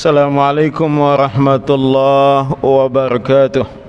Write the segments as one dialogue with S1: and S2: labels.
S1: Assalamualaikum warahmatullahi wabarakatuh.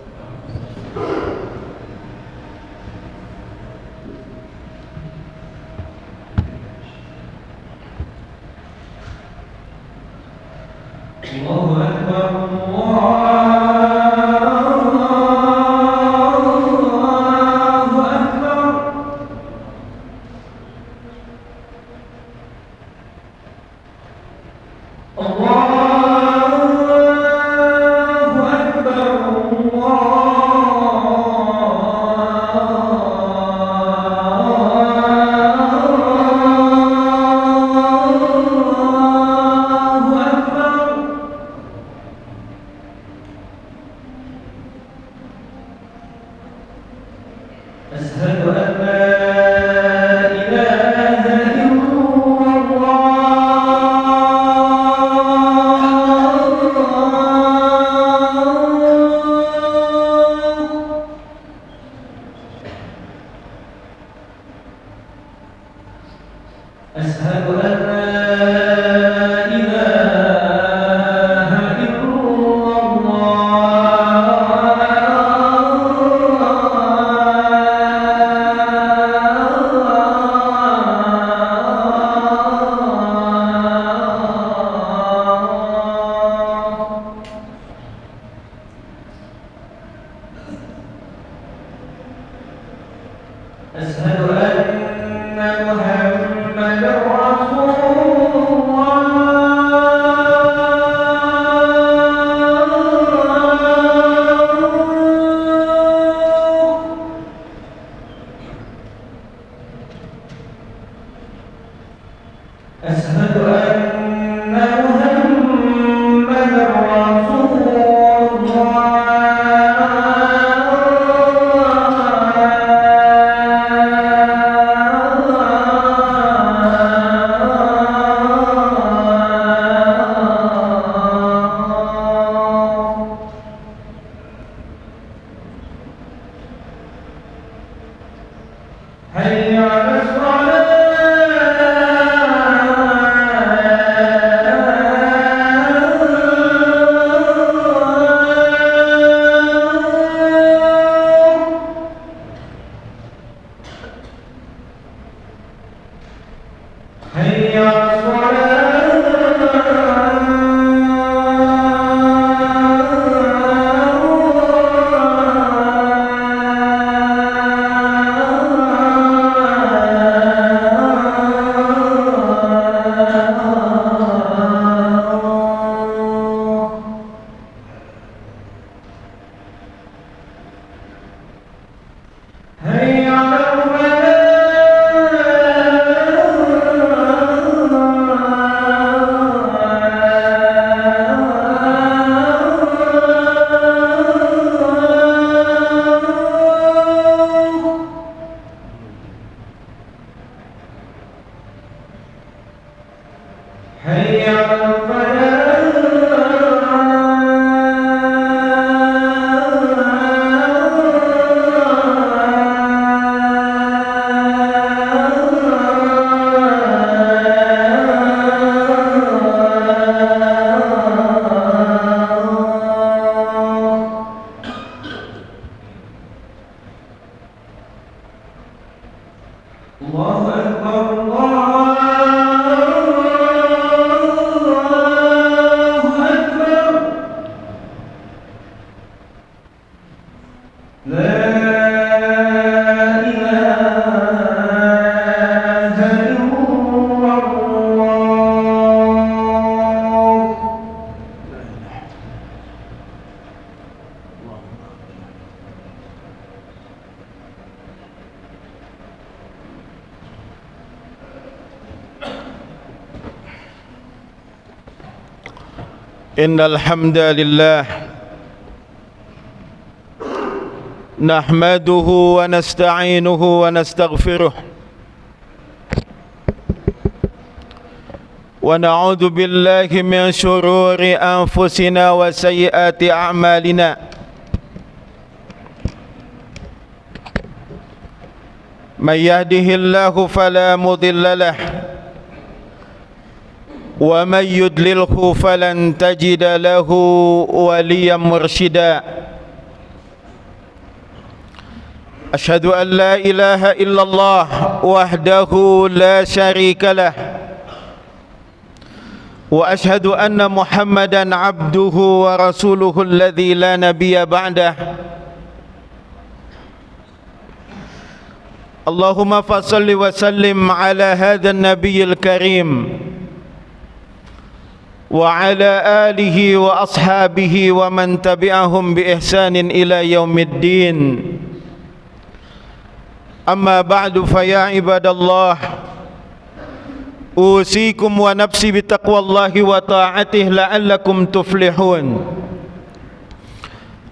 S2: حي على الصلاة
S1: إن الحمد لله نحمده ونستعينه ونستغفره ونعوذ بالله من شرور أنفسنا وسيئات أعمالنا من يهده الله فلا مضل له ومن يضلله فلن تجد له وليا مرشدا أشهد أن لا إله إلا الله وحده لا شريك له وأشهد أن محمدا عبده ورسوله الذي لا نبي بعده اللهم فصل وسلم على هذا النبي الكريم وعلى آله وأصحابه ومن تبعهم بإحسان إلى يوم الدين أما بعد فيا عباد الله أوصيكم ونفسي بتقوى الله وطاعته لعلكم تفلحون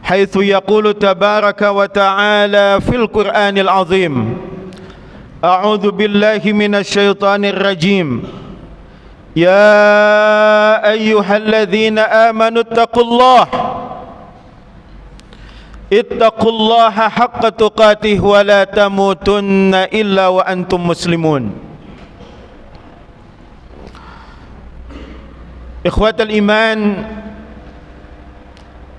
S1: حيث يقول تبارك وتعالى في القرآن العظيم أعوذ بالله من الشيطان الرجيم يا أيها الذين آمنوا اتقوا الله حق تقاته ولا تموتن إلا وأنتم مسلمون. Ikhwatal iman,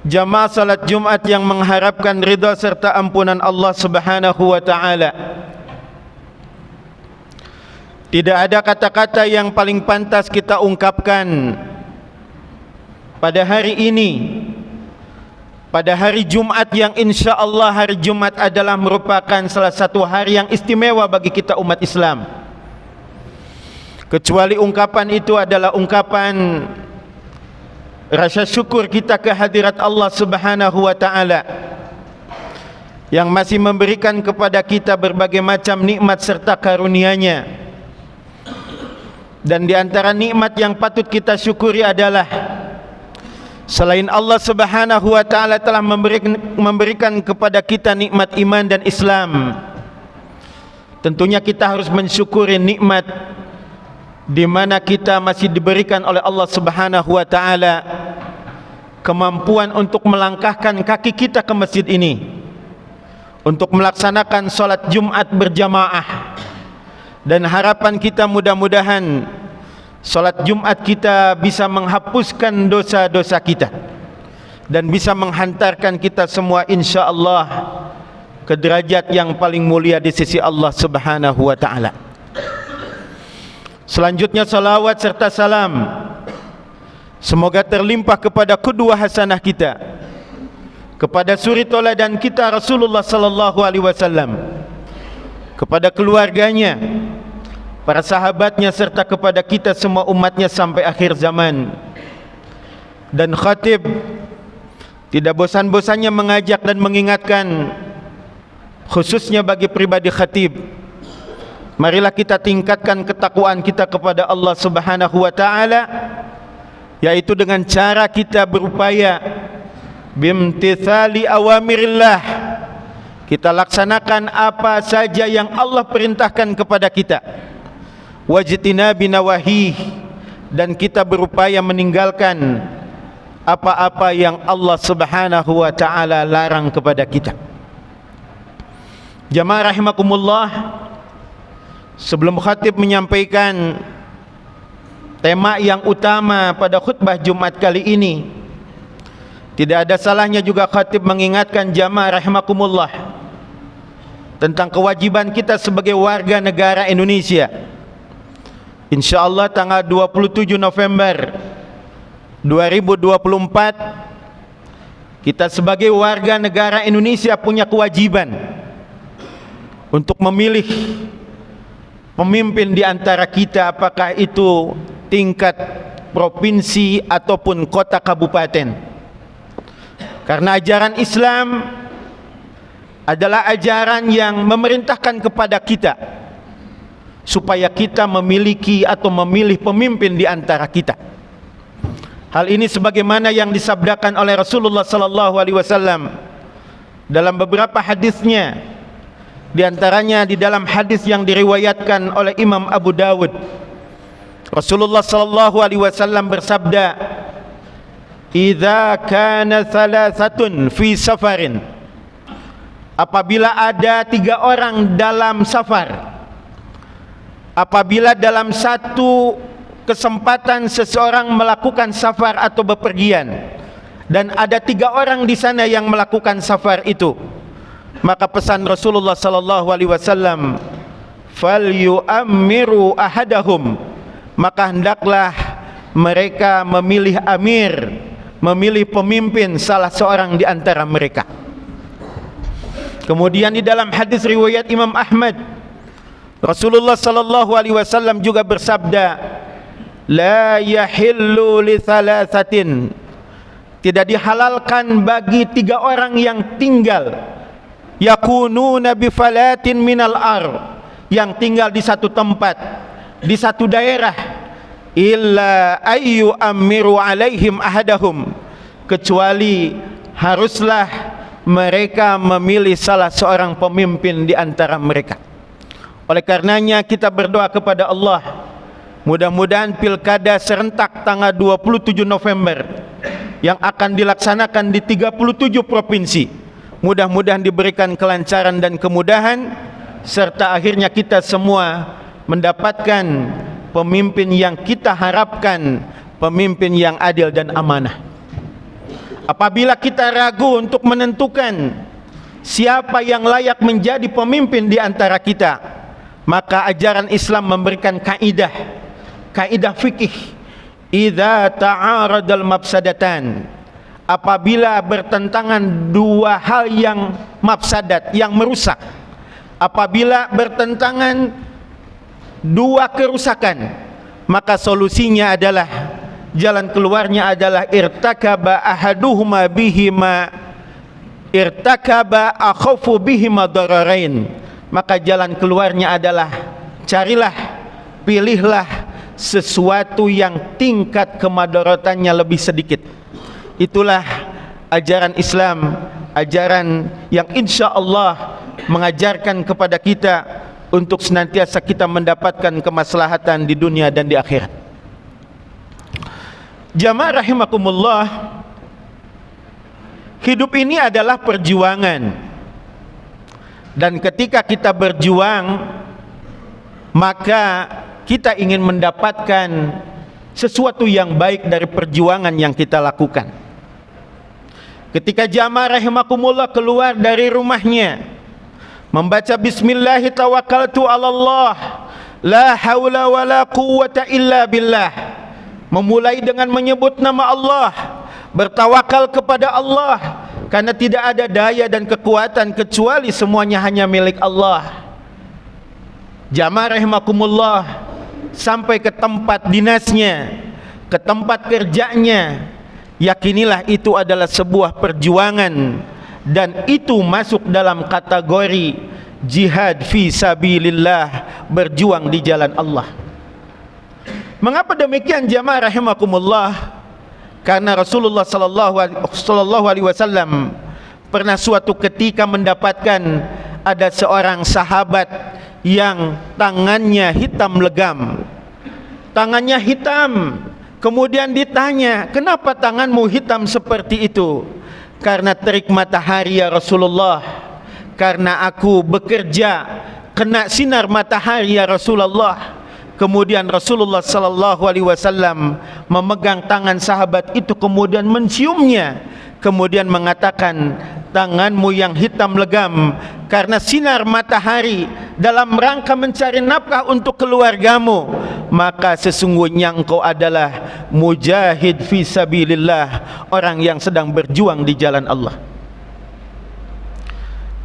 S1: jamaah salat Jumat yang mengharapkan ridha serta ampunan Allah Subhanahu wa taala. Tidak ada kata-kata yang paling pantas kita ungkapkan pada hari ini, pada hari Jumat yang insya Allah hari Jumat adalah merupakan salah satu hari yang istimewa bagi kita umat Islam. Kecuali ungkapan itu adalah ungkapan rasa syukur kita kehadirat Allah Subhanahu wa taala yang masih memberikan kepada kita berbagai macam nikmat serta karunia-Nya. Dan di antara nikmat yang patut kita syukuri adalah selain Allah Subhanahu wa taala telah memberikan kepada kita nikmat iman dan Islam, tentunya kita harus mensyukuri nikmat di mana kita masih diberikan oleh Allah Subhanahu wa taala kemampuan untuk melangkahkan kaki kita ke masjid ini untuk melaksanakan salat Jumat berjamaah. Dan harapan kita mudah-mudahan salat Jumat kita bisa menghapuskan dosa-dosa kita dan bisa menghantarkan kita semua insya-Allah ke derajat yang paling mulia di sisi Allah Subhanahu wa taala. Selanjutnya salawat serta salam semoga terlimpah kepada qudwah hasanah kita, kepada suri tauladan kita Rasulullah sallallahu alaihi wasallam, kepada keluarganya, para sahabatnya, serta kepada kita semua umatnya sampai akhir zaman. Dan khatib tidak bosan-bosannya mengajak dan mengingatkan, khususnya bagi pribadi khatib, marilah kita tingkatkan ketakwaan kita kepada Allah Subhanahu wa taala, yaitu dengan cara kita berupaya bimtithali awamirillah, kita laksanakan apa saja yang Allah perintahkan kepada kita, wajtinabi nawahih, dan kita berupaya meninggalkan apa-apa yang Allah Subhanahu wa taala larang kepada kita. Jamaah rahimakumullah, sebelum khatib menyampaikan tema yang utama pada khutbah Jumat kali ini, tidak ada salahnya juga khatib mengingatkan jamaah rahimakumullah tentang kewajiban kita sebagai warga negara Indonesia. InsyaAllah tanggal 27 November 2024 kita sebagai warga negara Indonesia punya kewajiban untuk memilih pemimpin di antara kita, apakah itu tingkat provinsi ataupun kota kabupaten. Karena ajaran Islam adalah ajaran yang memerintahkan kepada kita supaya kita memiliki atau memilih pemimpin di antara kita. Hal ini sebagaimana yang disabdakan oleh Rasulullah sallallahu alaihi wasallam dalam beberapa hadisnya, di antaranya di dalam hadis yang diriwayatkan oleh Imam Abu Dawud. Rasulullah sallallahu alaihi wasallam bersabda, "Idza kana thalathatun fi safarin." Apabila ada 3 orang dalam safar, apabila dalam satu kesempatan seseorang melakukan safar atau bepergian dan ada 3 orang di sana yang melakukan safar itu, maka pesan Rasulullah sallallahu alaihi wasallam, "Falyu'ammiru ahadahum." Maka hendaklah mereka memilih amir, memilih pemimpin salah seorang di antara mereka. Kemudian di dalam hadis riwayat Imam Ahmad, Rasulullah sallallahu alaihi wasallam juga bersabda, "La yahillu li thalathatin." Tidak dihalalkan bagi 3 orang yang tinggal yakununa bi falatin minal ar, yang tinggal di satu tempat, di satu daerah, illa ayyu amiru alaihim ahadahum, kecuali haruslah mereka memilih salah seorang pemimpin di antara mereka. Oleh karenanya kita berdoa kepada Allah, mudah-mudahan pilkada serentak tanggal 27 November yang akan dilaksanakan di 37 provinsi, mudah-mudahan diberikan kelancaran dan kemudahan, serta akhirnya kita semua mendapatkan pemimpin yang kita harapkan, pemimpin yang adil dan amanah. Apabila kita ragu untuk menentukan siapa yang layak menjadi pemimpin di antara kita, maka ajaran Islam memberikan kaidah fikih, idza ta'aradal mafsadatan, apabila bertentangan 2 hal yang mafsadat, yang merusak, apabila bertentangan 2 kerusakan, maka solusinya adalah, jalan keluarnya adalah irtakaba ahaduhuma bihima irtakaba akhafu bihima dararain. Maka jalan keluarnya adalah carilah, pilihlah sesuatu yang tingkat kemadaratannya lebih sedikit. Itulah ajaran Islam, ajaran yang insya Allah mengajarkan kepada kita untuk senantiasa kita mendapatkan kemaslahatan di dunia dan di akhirat. Jamaah rahimakumullah, hidup ini adalah perjuangan, dan ketika kita berjuang, maka kita ingin mendapatkan sesuatu yang baik dari perjuangan yang kita lakukan. Ketika jamaah rahimakumullah keluar dari rumahnya, membaca bismillah tawakkaltu 'alallah, La haula wala quwwata illa billah. Memulai dengan menyebut nama Allah, bertawakal kepada Allah, karena tidak ada daya dan kekuatan kecuali semuanya hanya milik Allah. Jamaah rahimakumullah, sampai ke tempat dinasnya, ke tempat kerjanya, yakinilah itu adalah sebuah perjuangan, dan itu masuk dalam kategori jihad fi sabilillah, berjuang di jalan Allah. Mengapa demikian jamaah rahimakumullah? Karena Rasulullah sallallahu alaihi wasallam pernah suatu ketika mendapatkan ada seorang sahabat yang tangannya hitam legam. Tangannya hitam. Kemudian ditanya, "Kenapa tanganmu hitam seperti itu?" "Karena terik matahari ya Rasulullah. Karena aku bekerja kena sinar matahari ya Rasulullah." Kemudian Rasulullah sallallahu alaihi wasallam memegang tangan sahabat itu, kemudian menciumnya, kemudian mengatakan, "Tanganmu yang hitam legam karena sinar matahari dalam rangka mencari nafkah untuk keluargamu, maka sesungguhnya engkau adalah mujahid fi sabilillah, orang yang sedang berjuang di jalan Allah."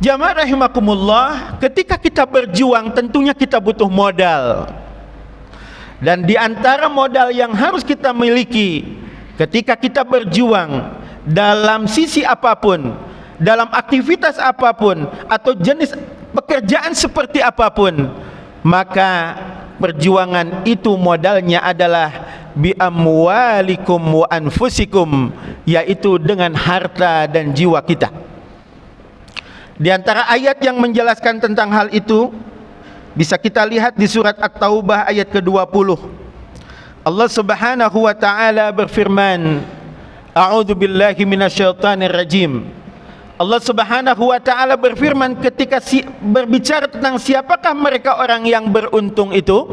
S1: Jamaah rahimakumullah, ketika kita berjuang tentunya kita butuh modal. Dan di antara modal yang harus kita miliki ketika kita berjuang dalam sisi apapun, dalam aktivitas apapun, atau jenis pekerjaan seperti apapun, maka perjuangan itu modalnya adalah bi amwalikum wa anfusikum, yaitu dengan harta dan jiwa kita. Di antara ayat yang menjelaskan tentang hal itu bisa kita lihat di surat At-Taubah ayat ke-20. Allah Subhanahu wa taala berfirman, A'udzu billahi minasyaitonir rajim. Allah Subhanahu wa taala berfirman ketika berbicara tentang siapakah mereka orang yang beruntung itu,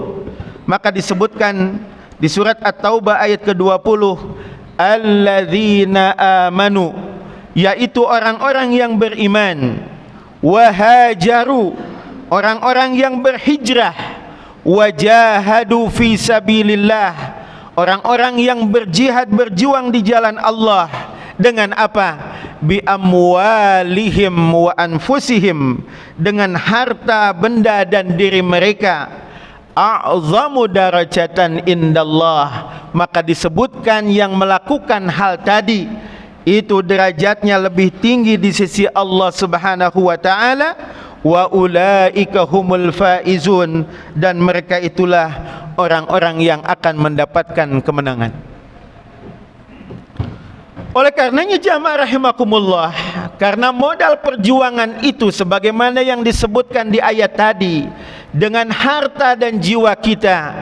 S1: maka disebutkan di surat At-Taubah ayat ke-20, alladzina amanu, yaitu orang-orang yang beriman, wahajaru, orang-orang yang berhijrah, wajahadu fi sabilillah, orang-orang yang berjihad, berjuang di jalan Allah dengan apa? Bi amwalihim wa anfusihim, dengan harta, benda dan diri mereka. A'zamu darajatan indallah, maka disebutkan yang melakukan hal tadi itu derajatnya lebih tinggi di sisi Allah Subhanahu wa taala. Wa ulaika humul faizun, dan mereka itulah orang-orang yang akan mendapatkan kemenangan. Oleh karenanya jamaah rahimakumullah, karena modal perjuangan itu sebagaimana yang disebutkan di ayat tadi, dengan harta dan jiwa kita,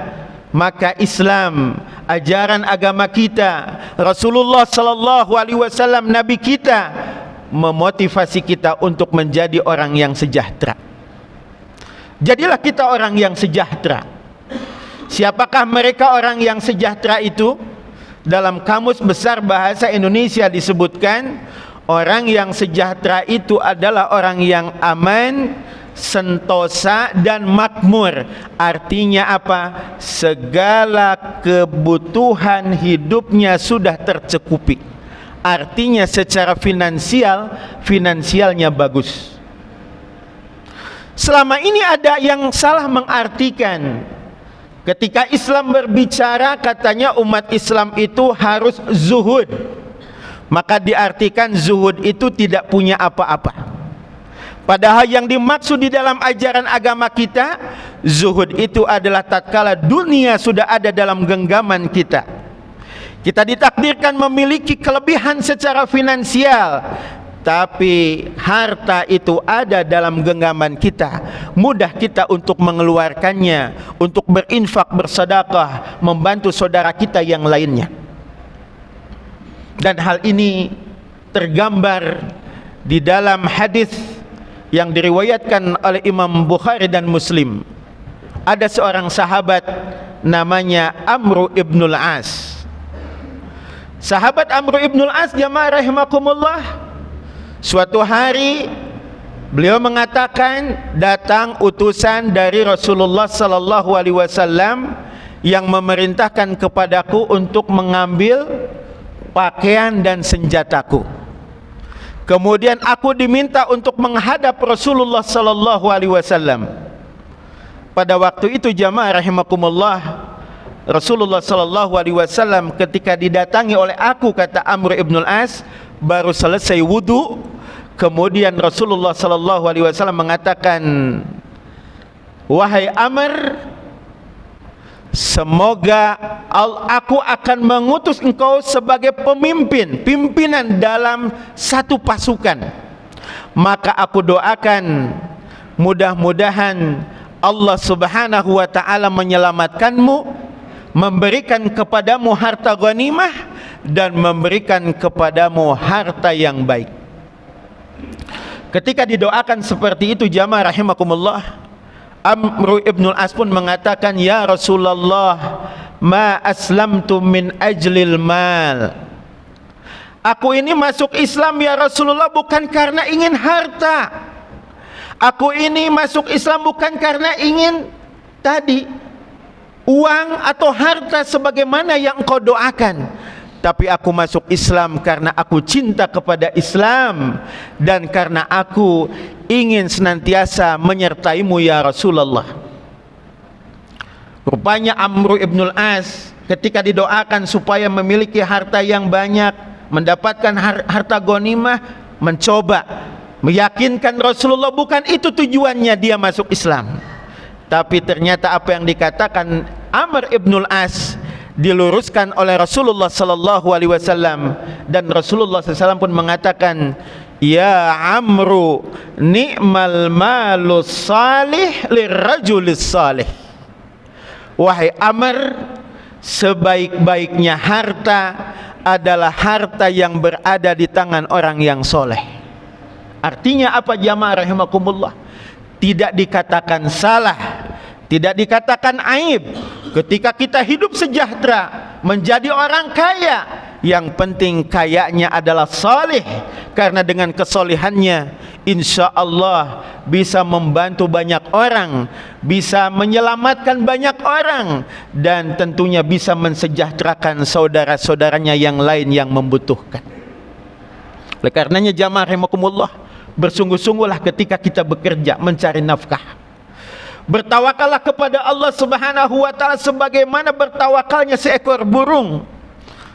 S1: maka Islam, ajaran agama kita, Rasulullah sallallahu alaihi wasallam, nabi kita, memotivasi kita untuk menjadi orang yang sejahtera. Jadilah kita orang yang sejahtera. Siapakah mereka orang yang sejahtera itu? Dalam Kamus Besar Bahasa Indonesia disebutkan, orang yang sejahtera itu adalah orang yang aman, sentosa dan makmur. Artinya apa? Segala kebutuhan hidupnya sudah tercukupi. Artinya secara finansialnya bagus. Selama ini ada yang salah mengartikan. Ketika Islam berbicara, katanya umat Islam itu harus zuhud. Maka diartikan zuhud itu tidak punya apa-apa. Padahal yang dimaksud di dalam ajaran agama kita, zuhud itu adalah tatkala dunia sudah ada dalam genggaman kita. Kita ditakdirkan memiliki kelebihan secara finansial, tapi harta itu ada dalam genggaman kita. Mudah kita untuk mengeluarkannya, untuk berinfak, bersedekah, membantu saudara kita yang lainnya. Dan hal ini tergambar di dalam hadis yang diriwayatkan oleh Imam Bukhari dan Muslim. Ada seorang sahabat namanya Amr ibnul As. Sahabat Amr ibnul As, jamaah rahimakumullah, suatu hari Beliau mengatakan, datang utusan dari Rasulullah sallallahu alaihi wasallam yang memerintahkan kepadaku untuk mengambil pakaian dan senjataku. Kemudian aku diminta untuk menghadap Rasulullah sallallahu alaihi wasallam. Pada waktu itu jamaah rahimakumullah, Rasulullah sallallahu alaihi wasallam ketika didatangi oleh aku, kata Amr ibn al-As, baru selesai wudu. Kemudian Rasulullah sallallahu alaihi wasallam mengatakan, wahai Amr, semoga aku akan mengutus engkau sebagai pimpinan dalam satu pasukan. Maka aku doakan mudah-mudahan Allah subhanahu wa ta'ala menyelamatkanmu, memberikan kepadamu harta ghanimah, dan memberikan kepadamu harta yang baik. Ketika didoakan seperti itu jamaah rahimakumullah, Amr ibn al-As pun mengatakan, ya Rasulullah, ma aslamtu min ajlil mal. Aku ini masuk Islam ya Rasulullah bukan karena ingin harta. Aku ini masuk Islam bukan karena ingin tadi uang atau harta sebagaimana yang engkau doakan. Tapi aku masuk Islam karena aku cinta kepada Islam dan karena aku ingin senantiasa menyertaimu ya Rasulullah. Rupanya Amr ibn al-As ketika didoakan supaya memiliki harta yang banyak, mendapatkan harta ghanimah, mencoba meyakinkan Rasulullah bukan itu tujuannya dia masuk Islam. Tapi ternyata apa yang dikatakan Amr ibn al-As diluruskan oleh Rasulullah sallallahu alaihi wasallam, dan Rasulullah SAW pun mengatakan, ya Amru, ni'mal malus salih lirrajulis salih. Wahai Amr, sebaik-baiknya harta adalah harta yang berada di tangan orang yang soleh. Artinya apa jamaah rahimakumullah? Tidak dikatakan salah, tidak dikatakan aib ketika kita hidup sejahtera, menjadi orang kaya. Yang penting kayanya adalah saleh, karena dengan kesolehannya insya Allah bisa membantu banyak orang, bisa menyelamatkan banyak orang, dan tentunya bisa mensejahterakan saudara-saudaranya yang lain yang membutuhkan. Oleh karenanya jamaah rahimakumullah, bersungguh-sungguhlah ketika kita bekerja mencari nafkah. Bertawakallah kepada Allah subhanahu wa ta'ala sebagaimana bertawakalnya seekor burung.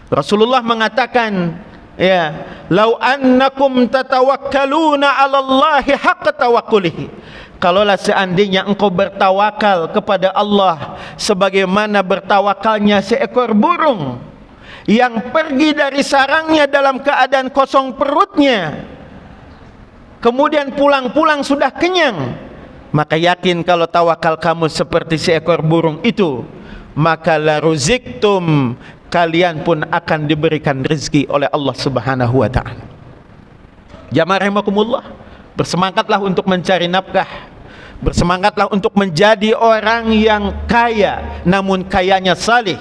S1: Rasulullah mengatakan, ya, lau annakum tatawakkaluna 'ala Allahi haqqa tawakkulihi. Kalaulah seandainya engkau bertawakal kepada Allah sebagaimana bertawakalnya seekor burung yang pergi dari sarangnya dalam keadaan kosong perutnya, kemudian pulang-pulang sudah kenyang, maka yakin kalau tawakal kamu seperti seekor burung itu, maka la ruziktum, kalian pun akan diberikan rezeki oleh Allah subhanahu wa ta'ala. Jamaah rahimakumullah, bersemangatlah untuk mencari nafkah, bersemangatlah untuk menjadi orang yang kaya, namun kayanya salih.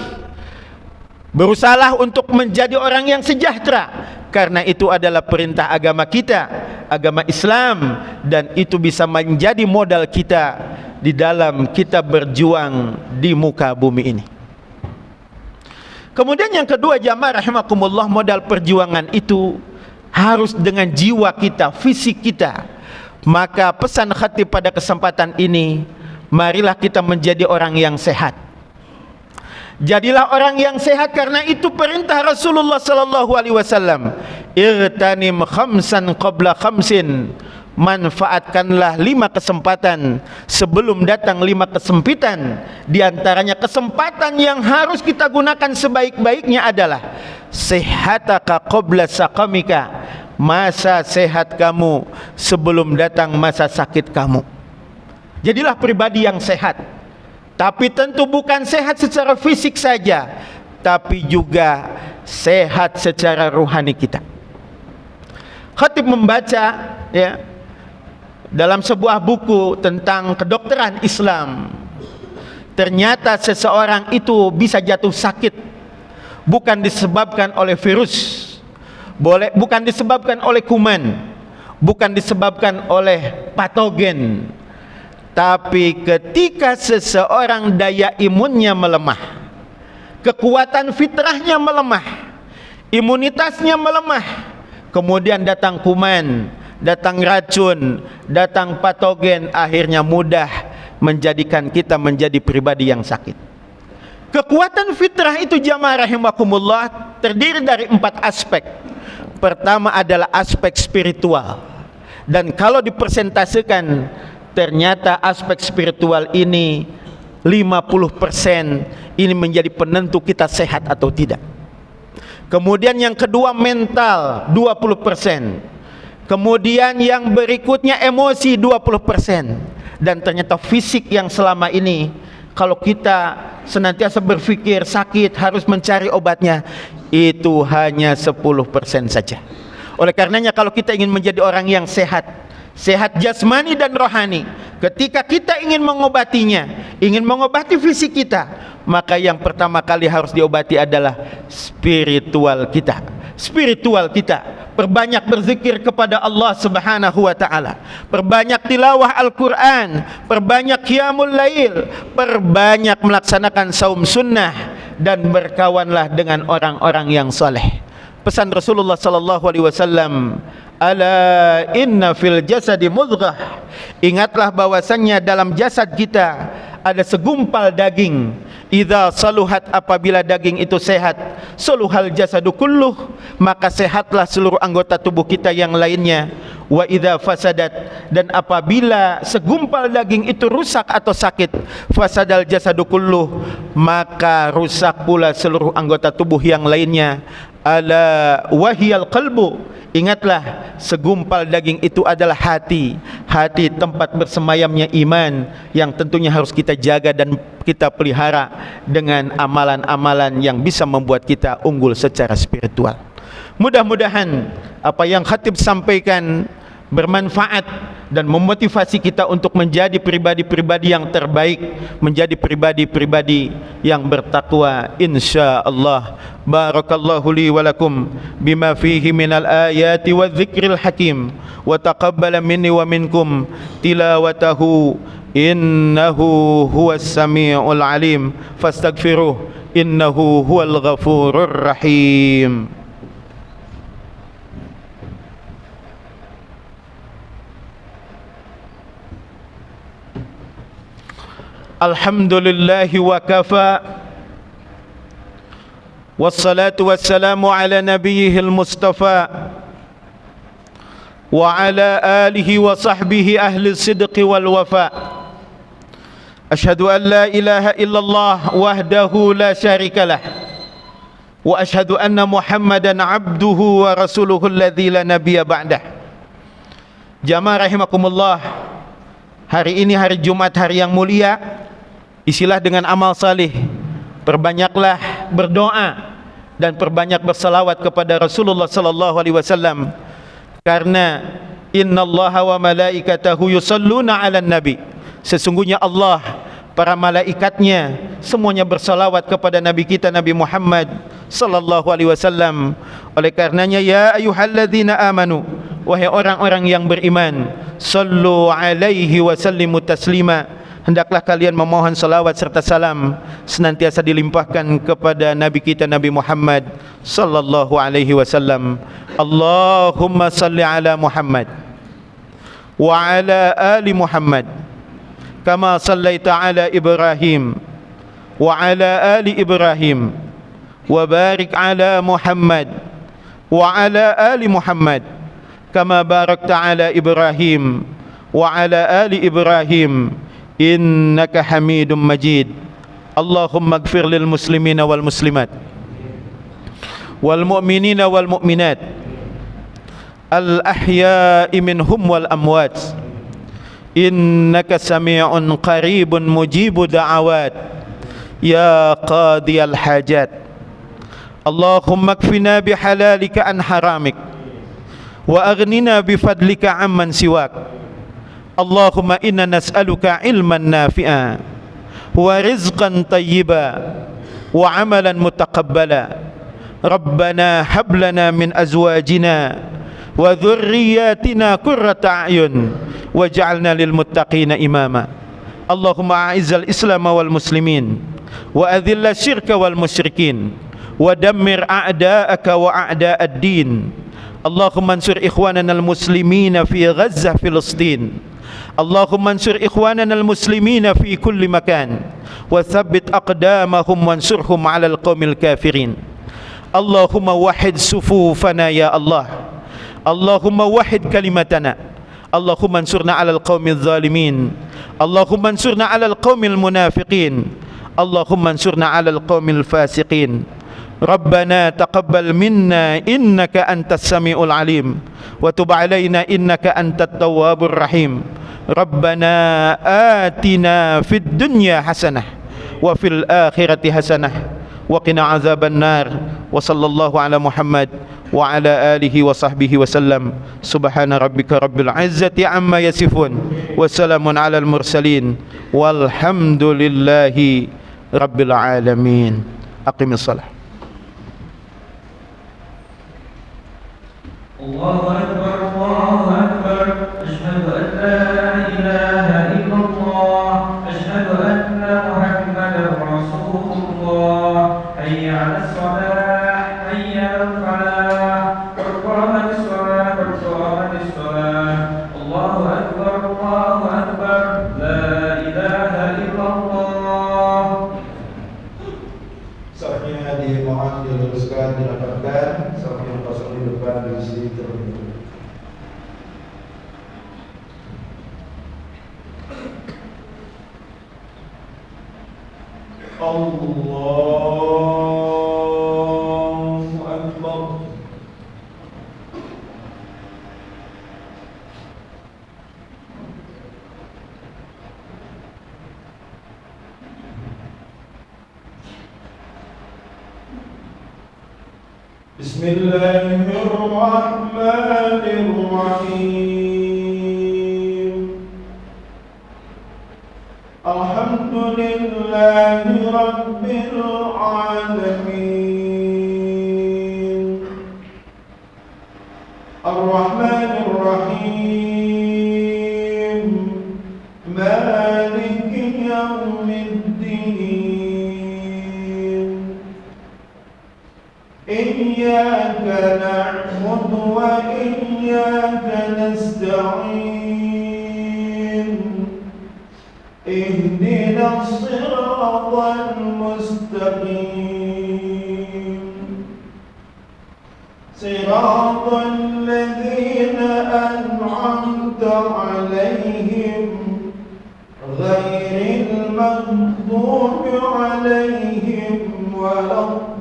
S1: Berusahalah untuk menjadi orang yang sejahtera, karena itu adalah perintah agama kita, agama Islam, dan itu bisa menjadi modal kita di dalam kita berjuang di muka bumi ini. Kemudian yang kedua jamaah rahimakumullah, modal perjuangan itu harus dengan jiwa kita, fisik kita. Maka pesan khatib pada kesempatan ini, marilah kita menjadi orang yang sehat. Jadilah orang yang sehat, karena itu perintah Rasulullah sallallahu alaihi wasallam. Irtanim khamsan qabla khamsin. Manfaatkanlah 5 kesempatan sebelum datang 5 kesempitan. Di antaranya kesempatan yang harus kita gunakan sebaik-baiknya adalah sehataka qabla saqamika. Masa sehat kamu sebelum datang masa sakit kamu. Jadilah pribadi yang sehat. Tapi tentu bukan sehat secara fisik saja, tapi juga sehat secara rohani kita. Khatib membaca, ya, dalam sebuah buku tentang kedokteran Islam, ternyata seseorang itu bisa jatuh sakit bukan disebabkan oleh virus, bukan disebabkan oleh kuman, bukan disebabkan oleh patogen, tapi ketika seseorang daya imunnya melemah, kekuatan fitrahnya melemah, imunitasnya melemah, kemudian datang kuman, datang racun, datang patogen, akhirnya mudah menjadikan kita menjadi pribadi yang sakit. Kekuatan fitrah itu jamaah rahimakumullah terdiri dari 4 aspek. Pertama adalah aspek spiritual, dan kalau dipersentasekan ternyata aspek spiritual ini 50% ini menjadi penentu kita sehat atau tidak. Kemudian yang kedua mental 20%. Kemudian yang berikutnya emosi 20%. Dan ternyata fisik yang selama ini kalau kita senantiasa berpikir sakit harus mencari obatnya, itu hanya 10% saja. Oleh karenanya kalau kita ingin menjadi orang yang sehat, sehat jasmani dan rohani, ketika kita ingin mengobatinya, ingin mengobati fisik kita, maka yang pertama kali harus diobati adalah spiritual kita. Spiritual kita, perbanyak berzikir kepada Allah Subhanahu wa taala, perbanyak tilawah Al-Qur'an, perbanyak qiyamul lail, perbanyak melaksanakan saum sunnah, dan berkawanlah dengan orang-orang yang saleh. Pesan Rasulullah sallallahu alaihi wasallam, ala inna fil jasadi mudghah, ingatlah bahwasannya dalam jasad kita ada segumpal daging. Idza saluhat, apabila daging itu sehat, saluhal jasadu kulluh, maka sehatlah seluruh anggota tubuh kita yang lainnya. Wa idza fasadat, dan apabila segumpal daging itu rusak atau sakit, fasadal jasadu kulluh, maka rusak pula seluruh anggota tubuh yang lainnya. Ala wahiyal qalbu, ingatlah segumpal daging itu adalah hati. Hati tempat bersemayamnya iman, yang tentunya harus kita jaga dan kita pelihara dengan amalan-amalan yang bisa membuat kita unggul secara spiritual. Mudah-mudahan apa yang khatib sampaikan bermanfaat dan memotivasi kita untuk menjadi pribadi-pribadi yang terbaik, menjadi pribadi-pribadi yang bertakwa insyaallah. Barakallahu li wa lakum bima fihi minal ayati wa dzikril hakim, wa taqabbala minni wa minkum tilawatahu innahu huwas samiul alim, fastaghfiruh innahu huwal ghafurur rahim. Alhamdulillahi wa kafa, wassalatu wassalamu ala nabiyyihil mustafa wa ala alihi wa sahbihi ahli sidqi wal wafa. Ashhadu an la ilaha illallah wahdahu la syarikalah, wa ashhadu anna Muhammadan abduhu wa rasuluhu alladzi la nabiyya ba'dah. Jamaah rahimakumullah, hari ini hari Jumat, hari yang mulia, isilah dengan amal salih, perbanyaklah berdoa dan perbanyak bersalawat kepada Rasulullah sallallahu alaihi wasallam, karena innallaha wa malaikatahu yusalluna 'alan nabi, sesungguhnya Allah, para malaikatnya semuanya bersalawat kepada nabi kita Nabi Muhammad sallallahu alaihi wasallam. Oleh karenanya ya ayyuhalladzina amanu, wahai orang-orang yang beriman, sallu alaihi wa sallimu taslima, hendaklah kalian memohon salawat serta salam senantiasa dilimpahkan kepada nabi kita Nabi Muhammad sallallahu alaihi wasallam. Allahumma salli ala Muhammad wa ala ali Muhammad kama sallaita ala Ibrahim wa ala ali Ibrahim, wa barik ala Muhammad wa ala ali Muhammad kama barakta ala Ibrahim wa ala ali Ibrahim innaka hamidum majid. Allahumma ighfir lil muslimina wal muslimat wal mu'minina wal mu'minat al ahya'i minhum wal amwat, innaka sami'un qaribun mujibu da'awat ya qadiyal hajat. Allahumma kfina bihalalika an haramik wa aghnina bifadlika amman siwak. Allahumma inna nas'aluka ilman nafi'a wa rizqan tayyiba wa amalan mutaqabbala. Rabbana hab lana min azwajina wa dhurriyyatina qurrata a'yun waj'alna lil muttaqina imama. Allahumma a'izzal Islam wal muslimin wa adhilla syirka wal musyrikin wa dammir a'da'aka wa a'da'ad din. Allahumma ansur ikhwanana al muslimina fi Gazzah Filistin. Allahumma ansur ikhwanana al muslimina fi kulli makan wa thabbit aqdamahum wansurhum 'alal qaumil kafirin. Allahumma wahid sufufana ya Allah. Allahumma wahid kalimatana. Allahumma ansurna 'alal qaumil zalimin. Allahumma ansurna 'alal qaumil munafiqin. Allahumma ansurna 'alal qaumil fasiqin. Rabbana taqabbal minna innaka antas samiul alim wa tub 'alaina innaka antat tawwabur rahim. Rabbana atina fid dunya hasanah wa fil akhirati hasanah wa qina azaban nar. Wa sallallahu ala Muhammad wa ala alihi wa sahbihi wa sallam. Subhana rabbika rabbil izzati amma yasifun wa salamun ala al mursalin walhamdulillahi rabbil alamin. Aqimis salah.
S2: Allahu akbar, Allahu akbar. Asyhadu an la ilaha illallah, asyhadu anna Muhammadar Rasulullah. Hayya 'alas shalah, hayya 'alal falah. Qad qamatis shalah, qad qamatis shalah. Allahu akbar, Allahu akbar. La ilaha illallah.
S1: Safnya dimohon diluruskan, dirapatkan. Saf yang kosong di depan diisi terlebih. Allahu Akbar. Bismillahirrahmanirrahim. Alhamdulillahi rabbil alamin. Ar-Rahmanir Rahim. Maliki yaumiddin. Iyyaka na'budu wa iyyaka nasta'in. Ihdinas siratal mustaqim. Siratal ladzina an'amta 'alaihim ghairil maghdubi 'alaihim waladdallin.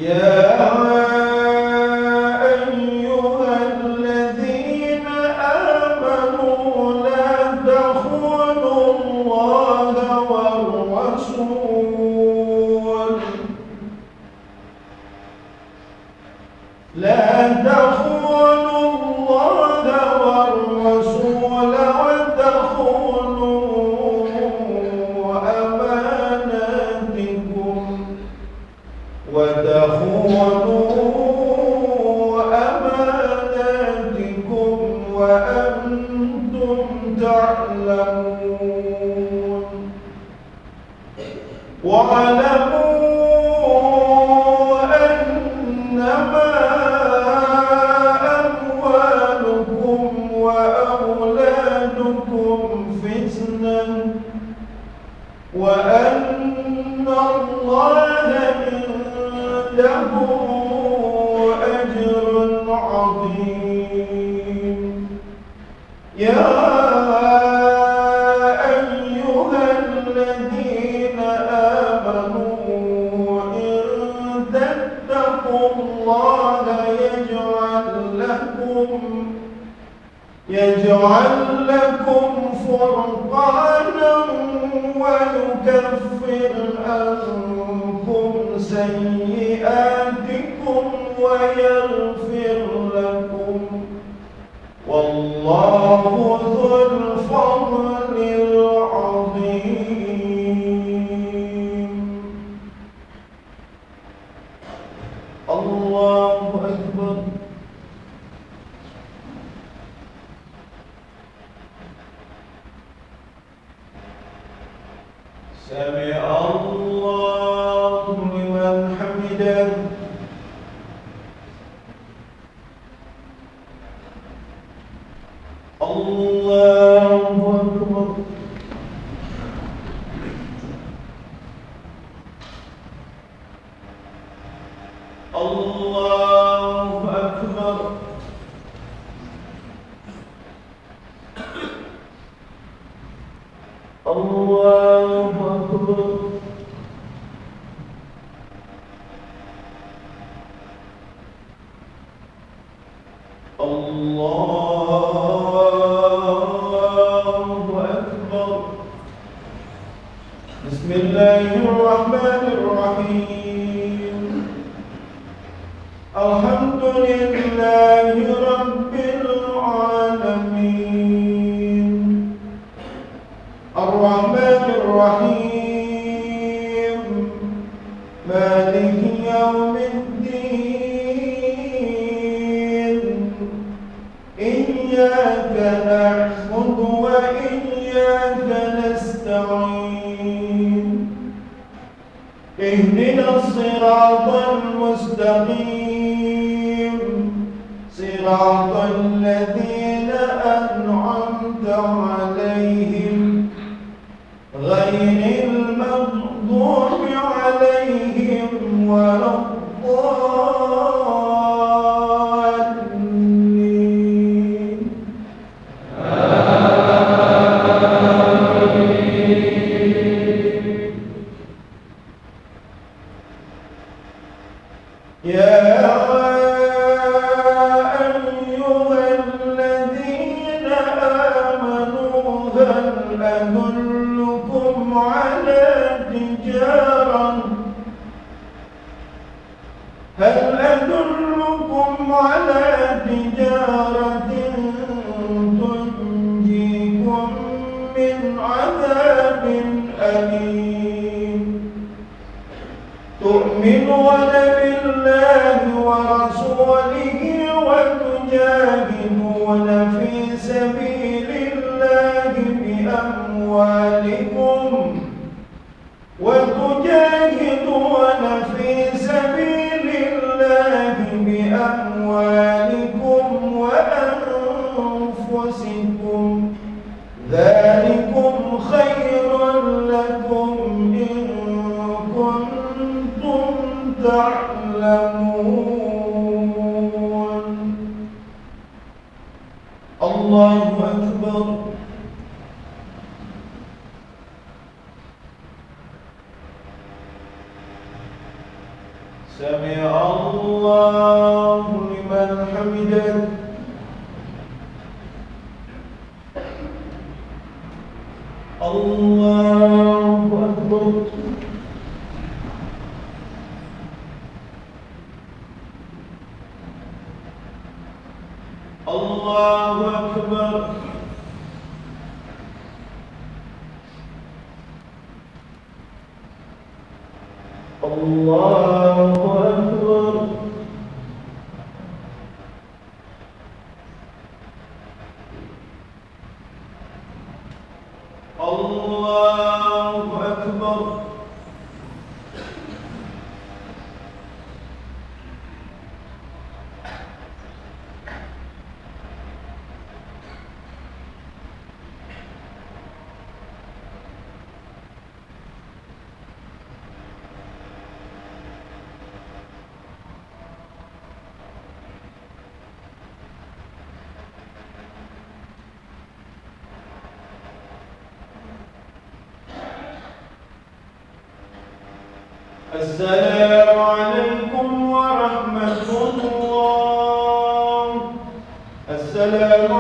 S1: Ya ayyuhalladzina amanu la takhunu Allaha war rasul. La takhunu Allaha war rasul wa takhunu amanatikum وأنتم تعلمون. واعلموا أنما أموالكم وأولادكم فتنة وأن الله عنده أجر عظيم. يا أيها الذين آمنوا إن تتقوا الله يجعل لكم فرقانا ويكفر عنكم سيئاتكم ذو الفضل العظيم. الله أكبر. سمع الله لمن حمده. الله أكبر. الله أكبر. الله أكبر. الله أكبر. بسم الله الرحمن الرحيم. الحمد لله رب العالمين. الرحمن الرحيم. مالك يوم الدين. إياك نعبد وإياك نستعين. اهدنا الصراط المستقيم. صراط الذين أنعمت عليهم غير المغضوب عليهم ولا الضالين. يا أيها الذين آمنوا هل أدلكم على تجارة تنجيكم من عذاب أليم. تؤمنون بالله ورسوله وتجاهدون في سبيل الله بأموالكم وأنفسكم. ذلكم خير لكم إن كنتم تعلمون. الله أكبر. سمع الله لمن حمده. الله أكبر. الله أكبر. الله أكبر. الله أكبر. السلام عليكم ورحمة الله. السلام